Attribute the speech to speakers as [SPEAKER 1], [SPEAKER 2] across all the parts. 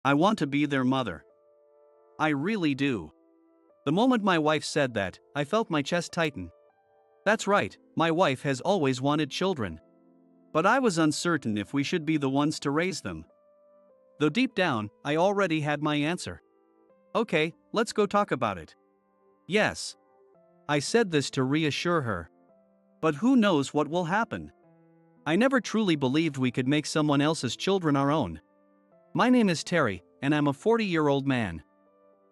[SPEAKER 1] I want to be their mother. I really do. The moment my wife said that, I felt my chest tighten. That's right, my wife has always wanted children. But I was uncertain if we should be the ones to raise them. Though deep down, I already had my answer. Okay, let's go talk about it. Yes. I said this to reassure her. But who knows what will happen? I never truly believed we could make someone else's children our own. My name is Terry, and I'm a 40-year-old man.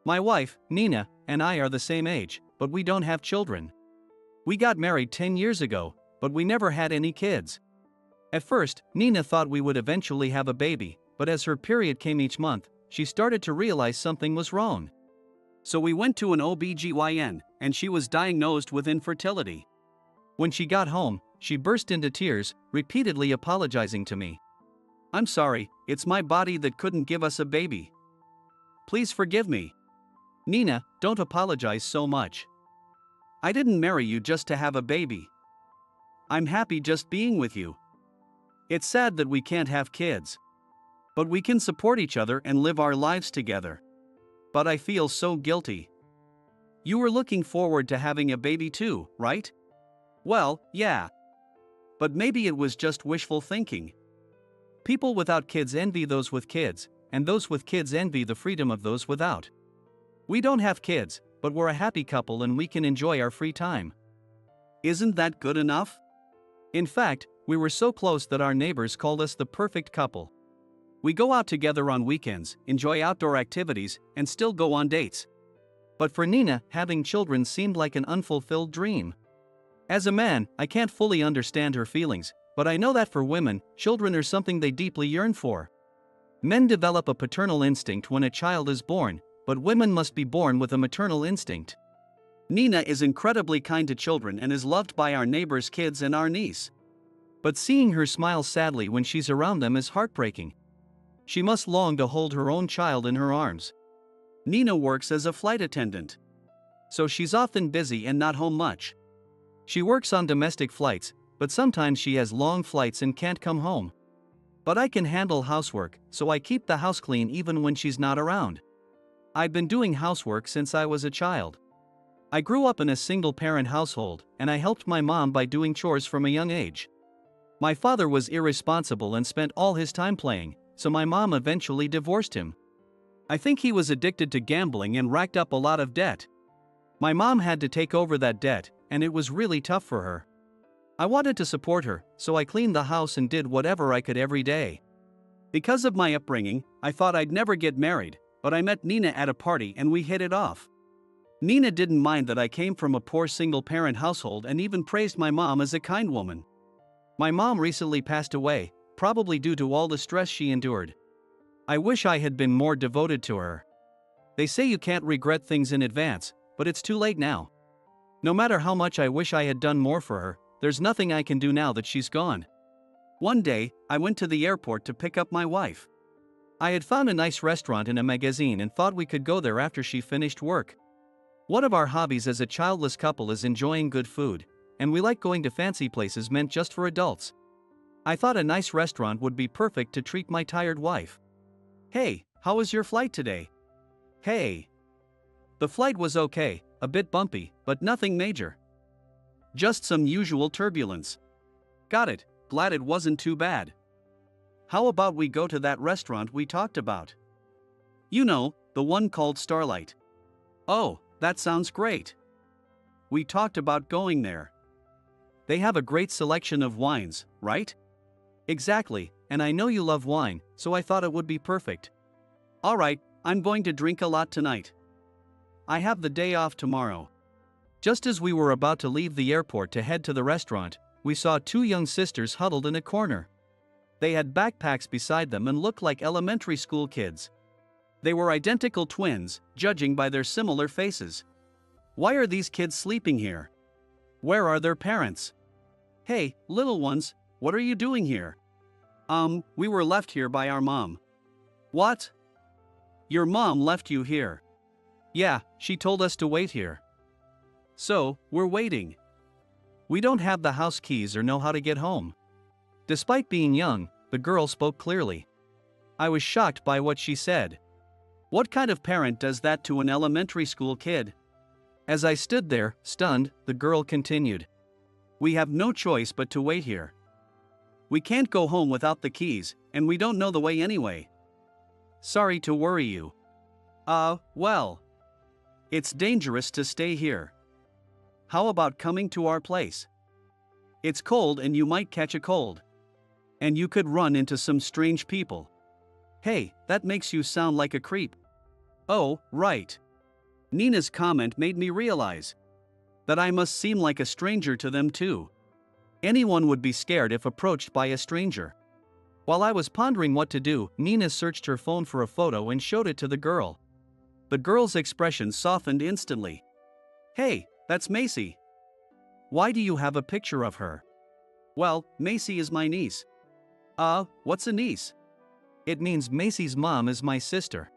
[SPEAKER 1] My wife, Nina, and I are the same age, but we don't have children. We got married 10 years ago, but we never had any kids. At first, Nina thought we would eventually have a baby, but as her period came each month, she started to realize something was wrong. So we went to an OBGYN, and she was diagnosed with infertility. When she got home, she burst into tears, repeatedly apologizing to me. I'm sorry, it's my body that couldn't give us a baby. Please forgive me. Nina, don't apologize so much. I didn't marry you just to have a baby. I'm happy just being with you. It's sad that we can't have kids. But we can support each other and live our lives together. But I feel so guilty. You were looking forward to having a baby too, right? Well, yeah. But maybe it was just wishful thinking. People without kids envy those with kids, and those with kids envy the freedom of those without. We don't have kids, but we're a happy couple and we can enjoy our free time. Isn't that good enough? In fact, we were so close that our neighbors called us the perfect couple. We go out together on weekends, enjoy outdoor activities, and still go on dates. But for Nina, having children seemed like an unfulfilled dream. As a man, I can't fully understand her feelings, but I know that for women, children are something they deeply yearn for. Men develop a paternal instinct when a child is born, but women must be born with a maternal instinct. Nina is incredibly kind to children and is loved by our neighbors' kids and our niece. But seeing her smile sadly when she's around them is heartbreaking. She must long to hold her own child in her arms. Nina works as a flight attendant. So she's often busy and not home much. She works on domestic flights, but sometimes she has long flights and can't come home. But I can handle housework, so I keep the house clean even when she's not around. I've been doing housework since I was a child. I grew up in a single-parent household, and I helped my mom by doing chores from a young age. My father was irresponsible and spent all his time playing, so my mom eventually divorced him. I think he was addicted to gambling and racked up a lot of debt. My mom had to take over that debt, and it was really tough for her. I wanted to support her, so I cleaned the house and did whatever I could every day. Because of my upbringing, I thought I'd never get married, but I met Nina at a party and we hit it off. Nina didn't mind that I came from a poor single-parent household and even praised my mom as a kind woman. My mom recently passed away, probably due to all the stress she endured. I wish I had been more devoted to her. They say you can't regret things in advance, but it's too late now. No matter how much I wish I had done more for her, there's nothing I can do now that she's gone. One day, I went to the airport to pick up my wife. I had found a nice restaurant in a magazine and thought we could go there after she finished work. One of our hobbies as a childless couple is enjoying good food, and we like going to fancy places meant just for adults. I thought a nice restaurant would be perfect to treat my tired wife. Hey, how was your flight today? Hey. The flight was okay, a bit bumpy, but nothing major. Just some usual turbulence. Got it, glad it wasn't too bad. How about we go to that restaurant we talked about? You know, the one called Starlight. Oh, that sounds great. We talked about going there. They have a great selection of wines, right? Exactly, and I know you love wine, so I thought it would be perfect. Alright, I'm going to drink a lot tonight. I have the day off tomorrow. Just as we were about to leave the airport to head to the restaurant, we saw two young sisters huddled in a corner. They had backpacks beside them and looked like elementary school kids. They were identical twins, judging by their similar faces. Why are these kids sleeping here? Where are their parents? Hey, little ones, what are you doing here? We were left here by our mom. What? Your mom left you here? Yeah, she told us to wait here. So, we're waiting. We don't have the house keys or know how to get home. Despite being young, the girl spoke clearly. I was shocked by what she said. What kind of parent does that to an elementary school kid? As I stood there, stunned, the girl continued. We have no choice but to wait here. We can't go home without the keys, and we don't know the way anyway. Sorry to worry you. Well. It's dangerous to stay here. How about coming to our place? It's cold and you might catch a cold. And you could run into some strange people. Hey, that makes you sound like a creep. Oh, right. Nina's comment made me realize that I must seem like a stranger to them too. Anyone would be scared if approached by a stranger. While I was pondering what to do, Nina searched her phone for a photo and showed it to the girl. The girl's expression softened instantly. Hey, that's Macy. Why do you have a picture of her? Well, Macy is my niece. What's a niece? It means Macy's mom is my sister.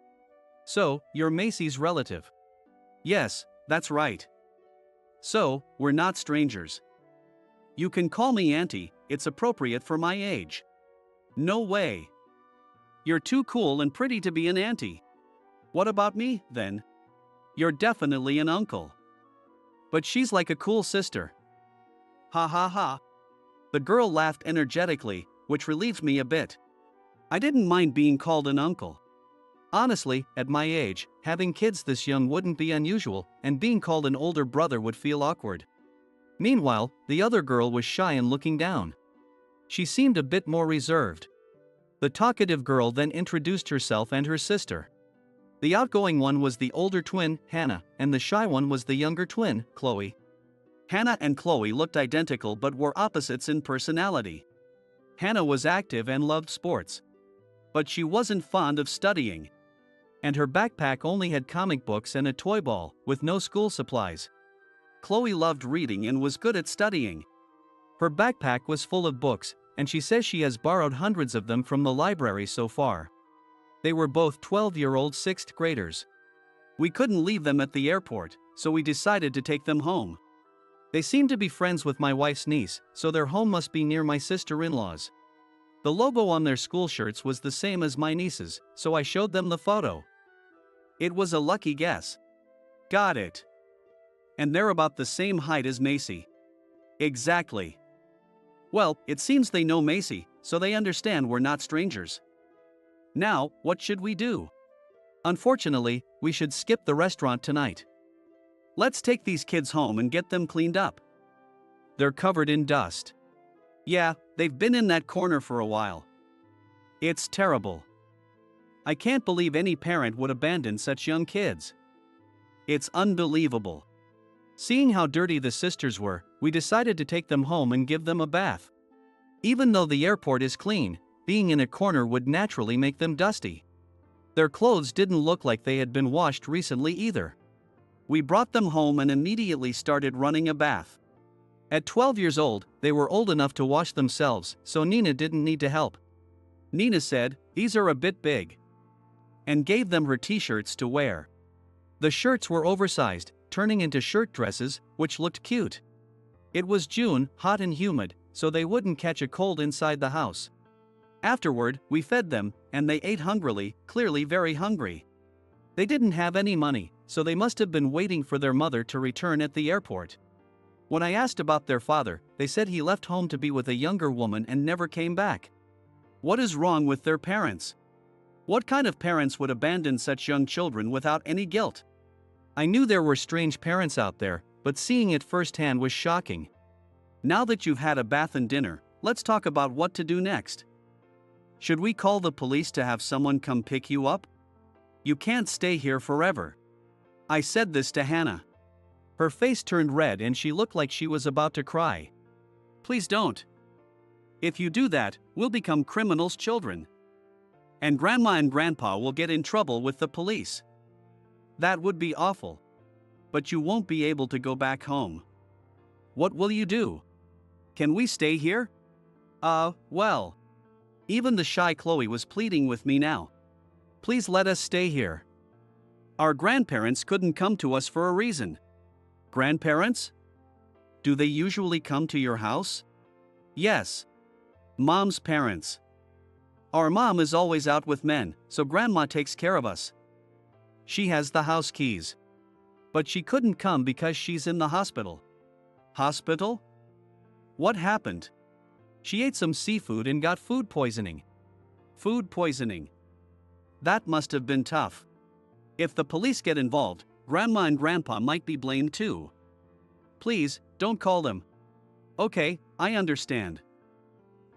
[SPEAKER 1] So, you're Macy's relative. Yes, that's right. So, we're not strangers. You can call me Auntie, it's appropriate for my age. No way. You're too cool and pretty to be an auntie. What about me, then? You're definitely an uncle. But she's like a cool sister. Ha ha ha. The girl laughed energetically, which relieved me a bit. I didn't mind being called an uncle. Honestly, at my age, having kids this young wouldn't be unusual, and being called an older brother would feel awkward. Meanwhile, the other girl was shy and looking down. She seemed a bit more reserved. The talkative girl then introduced herself and her sister. The outgoing one was the older twin, Hannah, and the shy one was the younger twin, Chloe. Hannah and Chloe looked identical but were opposites in personality. Hannah was active and loved sports. But she wasn't fond of studying. And her backpack only had comic books and a toy ball, with no school supplies. Chloe loved reading and was good at studying. Her backpack was full of books, and she says she has borrowed hundreds of them from the library so far. They were both 12-year-old sixth graders. We couldn't leave them at the airport, so we decided to take them home. They seemed to be friends with my wife's niece, so their home must be near my sister-in-law's. The logo on their school shirts was the same as my niece's, so I showed them the photo. It was a lucky guess. Got it. And they're about the same height as Macy. Exactly. Well, it seems they know Macy, so they understand we're not strangers. Now, what should we do? Unfortunately, we should skip the restaurant tonight. Let's take these kids home and get them cleaned up. They're covered in dust. Yeah, they've been in that corner for a while. It's terrible. I can't believe any parent would abandon such young kids. It's unbelievable. Seeing how dirty the sisters were, we decided to take them home and give them a bath. Even though the airport is clean, being in a corner would naturally make them dusty. Their clothes didn't look like they had been washed recently either. We brought them home and immediately started running a bath. At 12 years old, they were old enough to wash themselves, so Nina didn't need to help. Nina said, "These are a bit big," and gave them her t-shirts to wear. The shirts were oversized, turning into shirt dresses, which looked cute. It was June, hot and humid, so they wouldn't catch a cold inside the house. Afterward, we fed them, and they ate hungrily, clearly very hungry. They didn't have any money, so they must have been waiting for their mother to return at the airport. When I asked about their father, they said he left home to be with a younger woman and never came back. What is wrong with their parents? What kind of parents would abandon such young children without any guilt? I knew there were strange parents out there, but seeing it firsthand was shocking. Now that you've had a bath and dinner, let's talk about what to do next. Should we call the police to have someone come pick you up? You can't stay here forever. I said this to Hannah. Her face turned red and she looked like she was about to cry. Please don't. If you do that, we'll become criminals' children. And Grandma and Grandpa will get in trouble with the police. That would be awful. But you won't be able to go back home. What will you do? Can we stay here? Well. Even the shy Chloe was pleading with me now. Please let us stay here. Our grandparents couldn't come to us for a reason. Grandparents? Do they usually come to your house? Yes. Mom's parents. Our mom is always out with men, so grandma takes care of us. She has the house keys. But she couldn't come because she's in the hospital. Hospital? What happened? She ate some seafood and got food poisoning. Food poisoning. That must have been tough. If the police get involved, grandma and grandpa might be blamed too. Please, don't call them. Okay, I understand.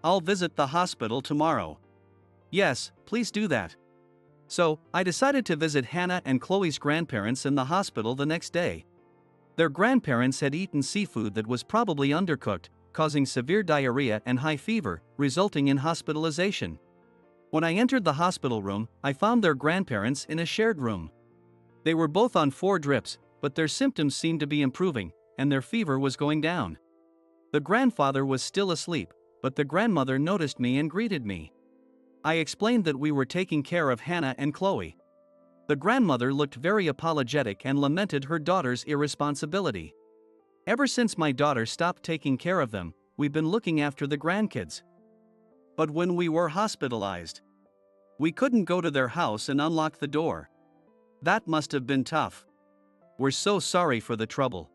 [SPEAKER 1] I'll visit the hospital tomorrow. Yes, please do that. So, I decided to visit Hannah and Chloe's grandparents in the hospital the next day. Their grandparents had eaten seafood that was probably undercooked, causing severe diarrhea and high fever, resulting in hospitalization. When I entered the hospital room, I found their grandparents in a shared room. They were both on 4 drips, but their symptoms seemed to be improving, and their fever was going down. The grandfather was still asleep, but the grandmother noticed me and greeted me. I explained that we were taking care of Hannah and Chloe. The grandmother looked very apologetic and lamented her daughter's irresponsibility. Ever since my daughter stopped taking care of them, we've been looking after the grandkids. But when we were hospitalized, we couldn't go to their house and unlock the door. That must have been tough. We're so sorry for the trouble.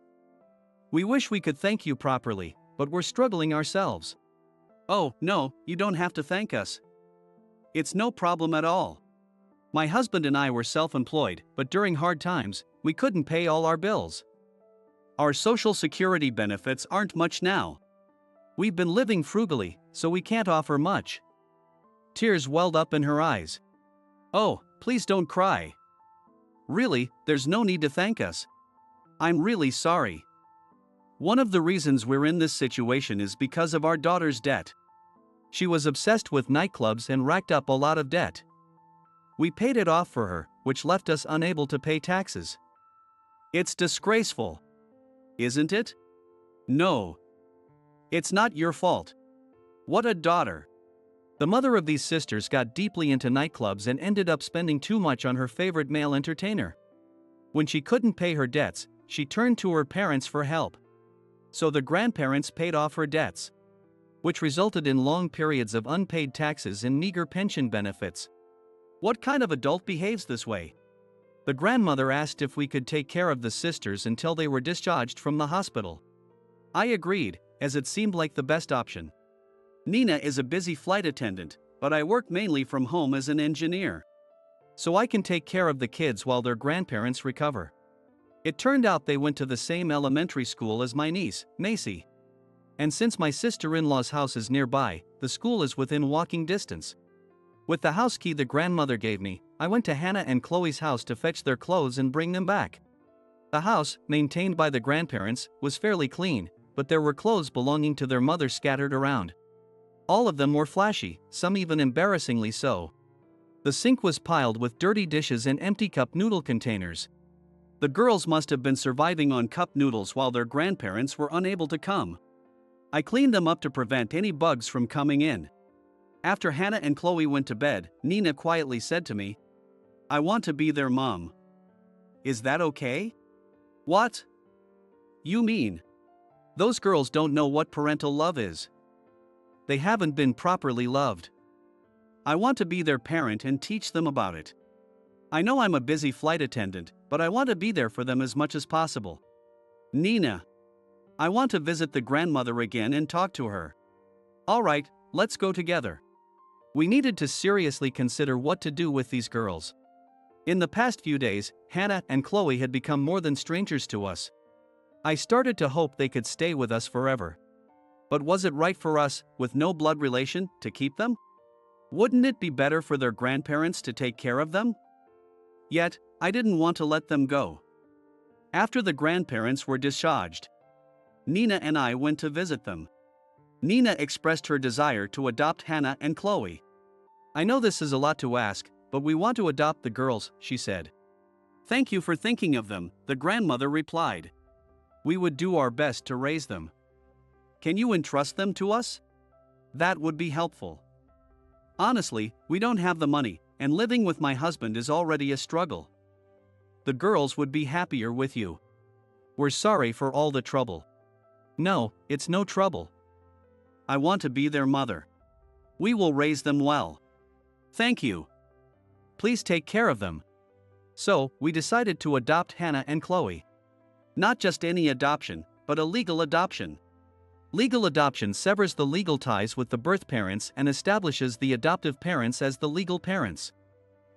[SPEAKER 1] We wish we could thank you properly, but we're struggling ourselves. Oh, no, you don't have to thank us. It's no problem at all. My husband and I were self-employed, but during hard times, we couldn't pay all our bills. Our social security benefits aren't much now. We've been living frugally, so we can't offer much. Tears welled up in her eyes. Oh, please don't cry. Really, there's no need to thank us. I'm really sorry. One of the reasons we're in this situation is because of our daughter's debt. She was obsessed with nightclubs and racked up a lot of debt. We paid it off for her, which left us unable to pay taxes. It's disgraceful. Isn't it? No. It's not your fault. What a daughter. The mother of these sisters got deeply into nightclubs and ended up spending too much on her favorite male entertainer. When she couldn't pay her debts, she turned to her parents for help. So the grandparents paid off her debts, which resulted in long periods of unpaid taxes and meager pension benefits. What kind of adult behaves this way? The grandmother asked if we could take care of the sisters until they were discharged from the hospital. I agreed, as it seemed like the best option. Nina is a busy flight attendant, but I work mainly from home as an engineer. So I can take care of the kids while their grandparents recover. It turned out they went to the same elementary school as my niece, Macy. And since my sister-in-law's house is nearby, the school is within walking distance. With the house key the grandmother gave me, I went to Hannah and Chloe's house to fetch their clothes and bring them back. The house, maintained by the grandparents, was fairly clean, but there were clothes belonging to their mother scattered around. All of them were flashy, some even embarrassingly so. The sink was piled with dirty dishes and empty cup noodle containers. The girls must have been surviving on cup noodles while their grandparents were unable to come. I cleaned them up to prevent any bugs from coming in. After Hannah and Chloe went to bed, Nina quietly said to me, "I want to be their mom." Is that okay? What? You mean? Those girls don't know what parental love is. They haven't been properly loved. I want to be their parent and teach them about it. I know I'm a busy flight attendant, but I want to be there for them as much as possible. Nina. I want to visit the grandmother again and talk to her. All right, let's go together. We needed to seriously consider what to do with these girls. In the past few days, Hannah and Chloe had become more than strangers to us. I started to hope they could stay with us forever. But was it right for us, with no blood relation, to keep them? Wouldn't it be better for their grandparents to take care of them? Yet, I didn't want to let them go. After the grandparents were discharged, Nina and I went to visit them. Nina expressed her desire to adopt Hannah and Chloe. I know this is a lot to ask, but we want to adopt the girls, she said. Thank you for thinking of them, the grandmother replied. We would do our best to raise them. Can you entrust them to us? That would be helpful. Honestly, we don't have the money, and living with my husband is already a struggle. The girls would be happier with you. We're sorry for all the trouble. No, it's no trouble. I want to be their mother. We will raise them well. Thank you. Please take care of them. So, we decided to adopt Hannah and Chloe. Not just any adoption, but a legal adoption. Legal adoption severs the legal ties with the birth parents and establishes the adoptive parents as the legal parents.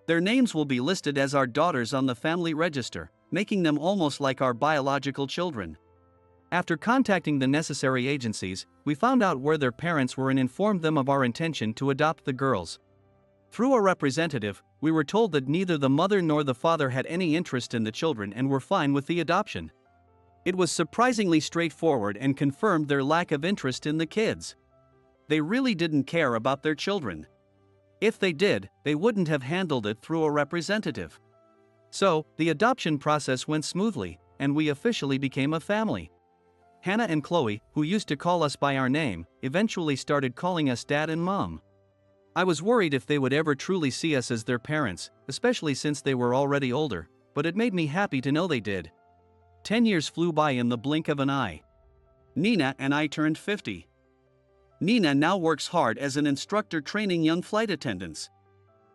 [SPEAKER 1] Their names will be listed as our daughters on the family register, making them almost like our biological children. After contacting the necessary agencies, we found out where their parents were and informed them of our intention to adopt the girls. Through a representative, we were told that neither the mother nor the father had any interest in the children and were fine with the adoption. It was surprisingly straightforward and confirmed their lack of interest in the kids. They really didn't care about their children. If they did, they wouldn't have handled it through a representative. So, the adoption process went smoothly, and we officially became a family. Hannah and Chloe, who used to call us by our name, eventually started calling us Dad and Mom. I was worried if they would ever truly see us as their parents, especially since they were already older, but it made me happy to know they did. 10 years flew by in the blink of an eye. Nina and I turned 50. Nina now works hard as an instructor training young flight attendants.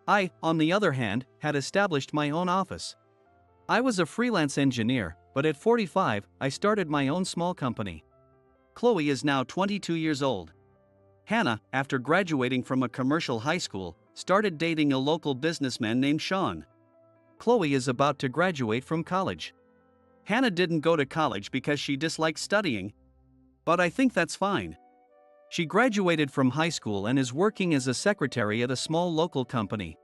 [SPEAKER 1] I, on the other hand, had established my own office. I was a freelance engineer, but at 45, I started my own small company. Chloe is now 22 years old. Hannah, after graduating from a commercial high school, started dating a local businessman named Sean. Chloe is about to graduate from college. Hannah didn't go to college because she disliked studying, but I think that's fine. She graduated from high school and is working as a secretary at a small local company.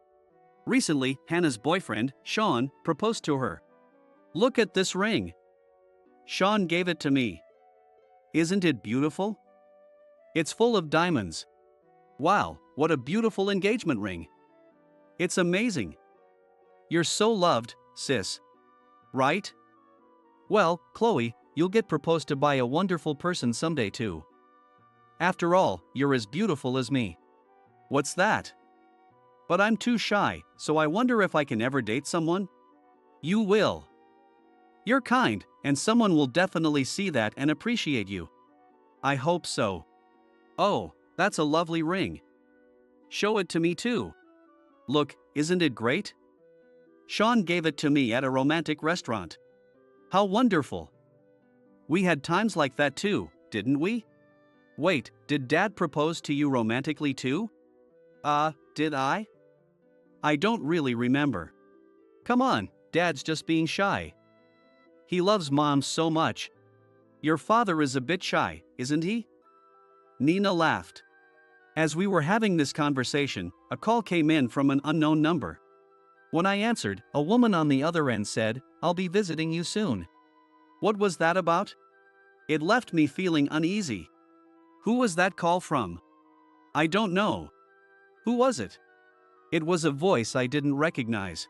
[SPEAKER 1] Recently, Hannah's boyfriend, Sean, proposed to her. Look at this ring. Sean gave it to me. Isn't it beautiful? It's full of diamonds. Wow, what a beautiful engagement ring. It's amazing. You're so loved, sis. Right? Well, Chloe, you'll get proposed to by a wonderful person someday too. After all, you're as beautiful as me. What's that? But I'm too shy, so I wonder if I can ever date someone? You will. You're kind, and someone will definitely see that and appreciate you. I hope so. Oh, that's a lovely ring. Show it to me too. Look, isn't it great? Sean gave it to me at a romantic restaurant. How wonderful. We had times like that too, didn't we? Wait, did Dad propose to you romantically too? Did I? I don't really remember. Come on, Dad's just being shy. He loves Mom so much. Your father is a bit shy, isn't he? Nina laughed. As we were having this conversation, a call came in from an unknown number. When I answered, a woman on the other end said, "I'll be visiting you soon." What was that about? It left me feeling uneasy. Who was that call from? I don't know. Who was it? It was a voice I didn't recognize.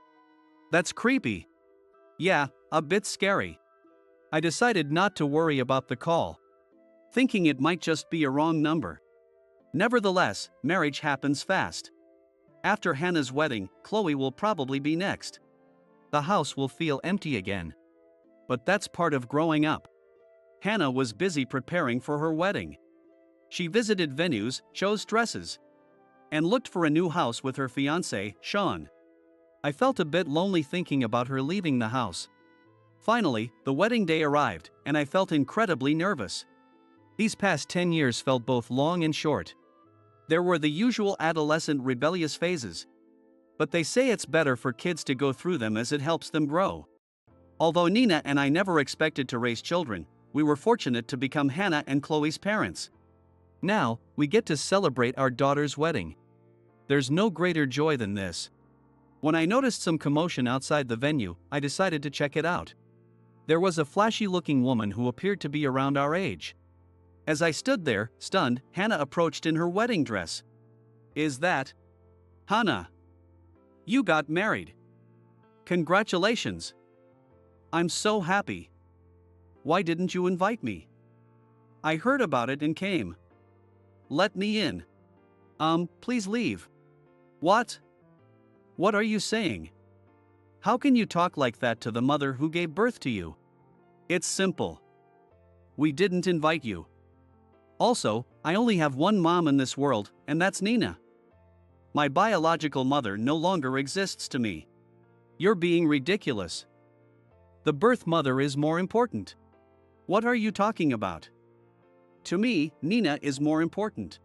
[SPEAKER 1] That's creepy. Yeah, a bit scary. I decided not to worry about the call, thinking it might just be a wrong number. Nevertheless, marriage happens fast. After Hannah's wedding, Chloe will probably be next. The house will feel empty again. But that's part of growing up. Hannah was busy preparing for her wedding. She visited venues, chose dresses, and looked for a new house with her fiancé, Sean. I felt a bit lonely thinking about her leaving the house. Finally, the wedding day arrived, and I felt incredibly nervous. These past 10 years felt both long and short. There were the usual adolescent rebellious phases, but they say it's better for kids to go through them as it helps them grow. Although Nina and I never expected to raise children, we were fortunate to become Hannah and Chloe's parents. Now, we get to celebrate our daughter's wedding. There's no greater joy than this. When I noticed some commotion outside the venue, I decided to check it out. There was a flashy-looking woman who appeared to be around our age. As I stood there, stunned, Hannah approached in her wedding dress. Is that Hannah? You got married. Congratulations. I'm so happy. Why didn't you invite me? I heard about it and came. Let me in. Please leave. What? What are you saying? How can you talk like that to the mother who gave birth to you? It's simple. We didn't invite you. Also, I only have one mom in this world, and that's Nina. My biological mother no longer exists to me. You're being ridiculous. The birth mother is more important. What are you talking about? To me, Nina is more important.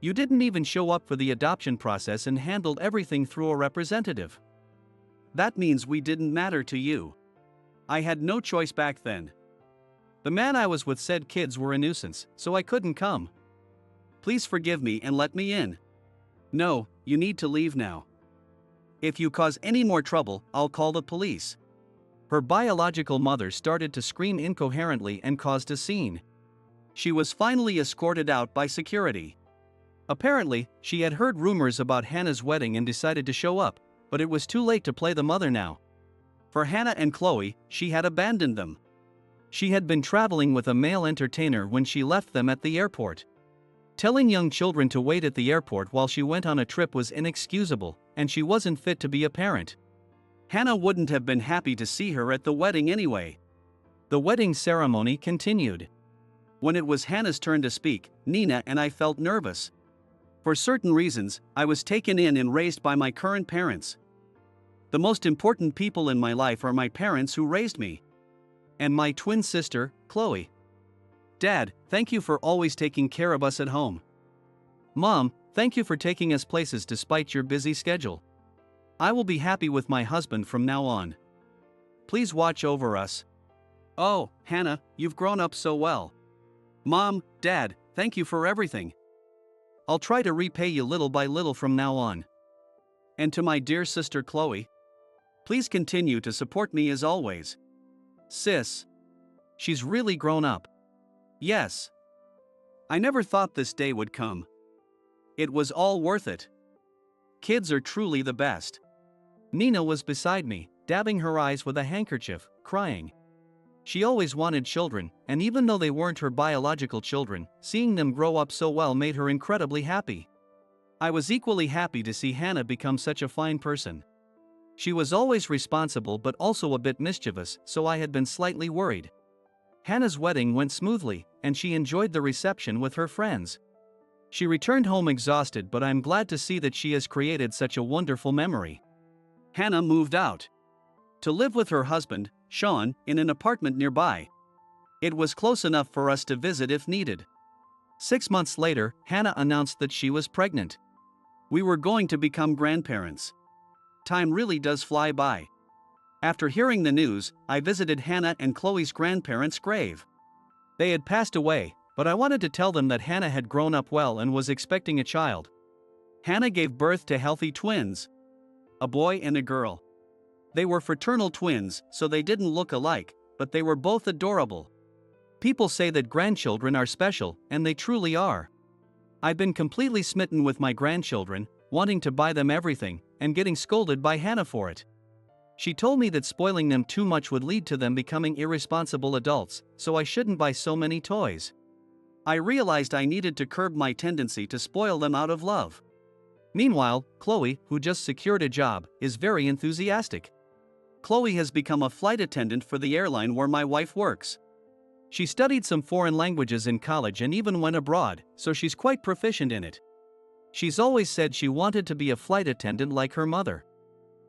[SPEAKER 1] You didn't even show up for the adoption process and handled everything through a representative. That means we didn't matter to you. I had no choice back then. The man I was with said kids were a nuisance, so I couldn't come. Please forgive me and let me in. No, you need to leave now. If you cause any more trouble, I'll call the police. Her biological mother started to scream incoherently and caused a scene. She was finally escorted out by security. Apparently, she had heard rumors about Hannah's wedding and decided to show up, but it was too late to play the mother now. For Hannah and Chloe, she had abandoned them. She had been traveling with a male entertainer when she left them at the airport. Telling young children to wait at the airport while she went on a trip was inexcusable, and she wasn't fit to be a parent. Hannah wouldn't have been happy to see her at the wedding anyway. The wedding ceremony continued. When it was Hannah's turn to speak, Nina and I felt nervous. For certain reasons, I was taken in and raised by my current parents. The most important people in my life are my parents who raised me. And my twin sister, Chloe. Dad, thank you for always taking care of us at home. Mom, thank you for taking us places despite your busy schedule. I will be happy with my husband from now on. Please watch over us. Oh, Hannah, you've grown up so well. Mom, Dad, thank you for everything. I'll try to repay you little by little from now on. And to my dear sister Chloe, please continue to support me as always. Sis. She's really grown up. Yes. I never thought this day would come. It was all worth it. Kids are truly the best. Nina was beside me, dabbing her eyes with a handkerchief, crying. She always wanted children, and even though they weren't her biological children, seeing them grow up so well made her incredibly happy. I was equally happy to see Hannah become such a fine person. She was always responsible but also a bit mischievous, so I had been slightly worried. Hannah's wedding went smoothly, and she enjoyed the reception with her friends. She returned home exhausted, but I'm glad to see that she has created such a wonderful memory. Hannah moved out to live with her husband, Sean, in an apartment nearby. It was close enough for us to visit if needed. 6 months later, Hannah announced that she was pregnant. We were going to become grandparents. Time really does fly by. After hearing the news, I visited Hannah and Chloe's grandparents' grave. They had passed away, but I wanted to tell them that Hannah had grown up well and was expecting a child. Hannah gave birth to healthy twins, a boy and a girl. They were fraternal twins, so they didn't look alike, but they were both adorable. People say that grandchildren are special, and they truly are. I've been completely smitten with my grandchildren, wanting to buy them everything, and getting scolded by Hannah for it. She told me that spoiling them too much would lead to them becoming irresponsible adults, so I shouldn't buy so many toys. I realized I needed to curb my tendency to spoil them out of love. Meanwhile, Chloe, who just secured a job, is very enthusiastic. Chloe has become a flight attendant for the airline where my wife works. She studied some foreign languages in college and even went abroad, so she's quite proficient in it. She's always said she wanted to be a flight attendant like her mother.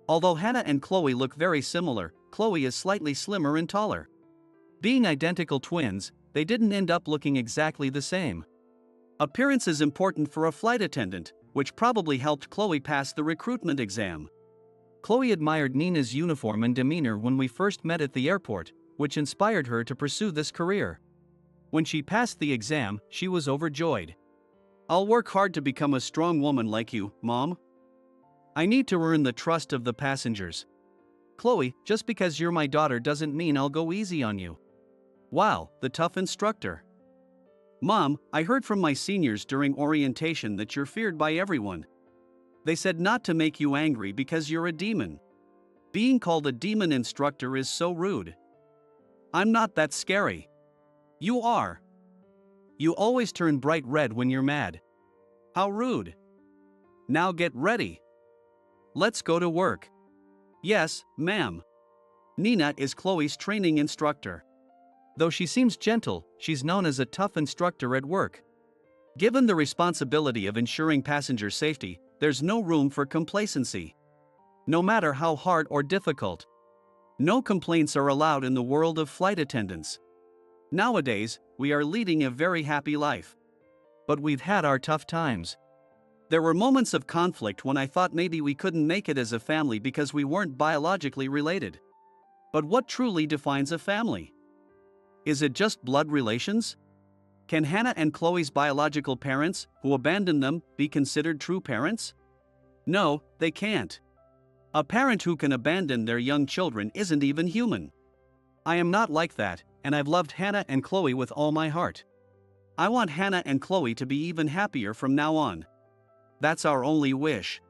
[SPEAKER 1] Although Hannah and Chloe look very similar, Chloe is slightly slimmer and taller. Being identical twins, they didn't end up looking exactly the same. Appearance is important for a flight attendant, which probably helped Chloe pass the recruitment exam. Chloe admired Nina's uniform and demeanor when we first met at the airport, which inspired her to pursue this career. When she passed the exam, she was overjoyed. I'll work hard to become a strong woman like you, Mom. I need to earn the trust of the passengers. Chloe, just because you're my daughter doesn't mean I'll go easy on you. Wow, the tough instructor. Mom, I heard from my seniors during orientation that you're feared by everyone. They said not to make you angry because you're a demon. Being called a demon instructor is so rude. I'm not that scary. You are. You always turn bright red when you're mad. How rude. Now get ready. Let's go to work. Yes, ma'am. Nina is Chloe's training instructor. Though she seems gentle, she's known as a tough instructor at work. Given the responsibility of ensuring passenger safety, there's no room for complacency. No matter how hard or difficult. No complaints are allowed in the world of flight attendants. Nowadays, we are leading a very happy life. But we've had our tough times. There were moments of conflict when I thought maybe we couldn't make it as a family because we weren't biologically related. But what truly defines a family? Is it just blood relations? Can Hannah and Chloe's biological parents, who abandoned them, be considered true parents? No, they can't. A parent who can abandon their young children isn't even human. I am not like that, and I've loved Hannah and Chloe with all my heart. I want Hannah and Chloe to be even happier from now on. That's our only wish.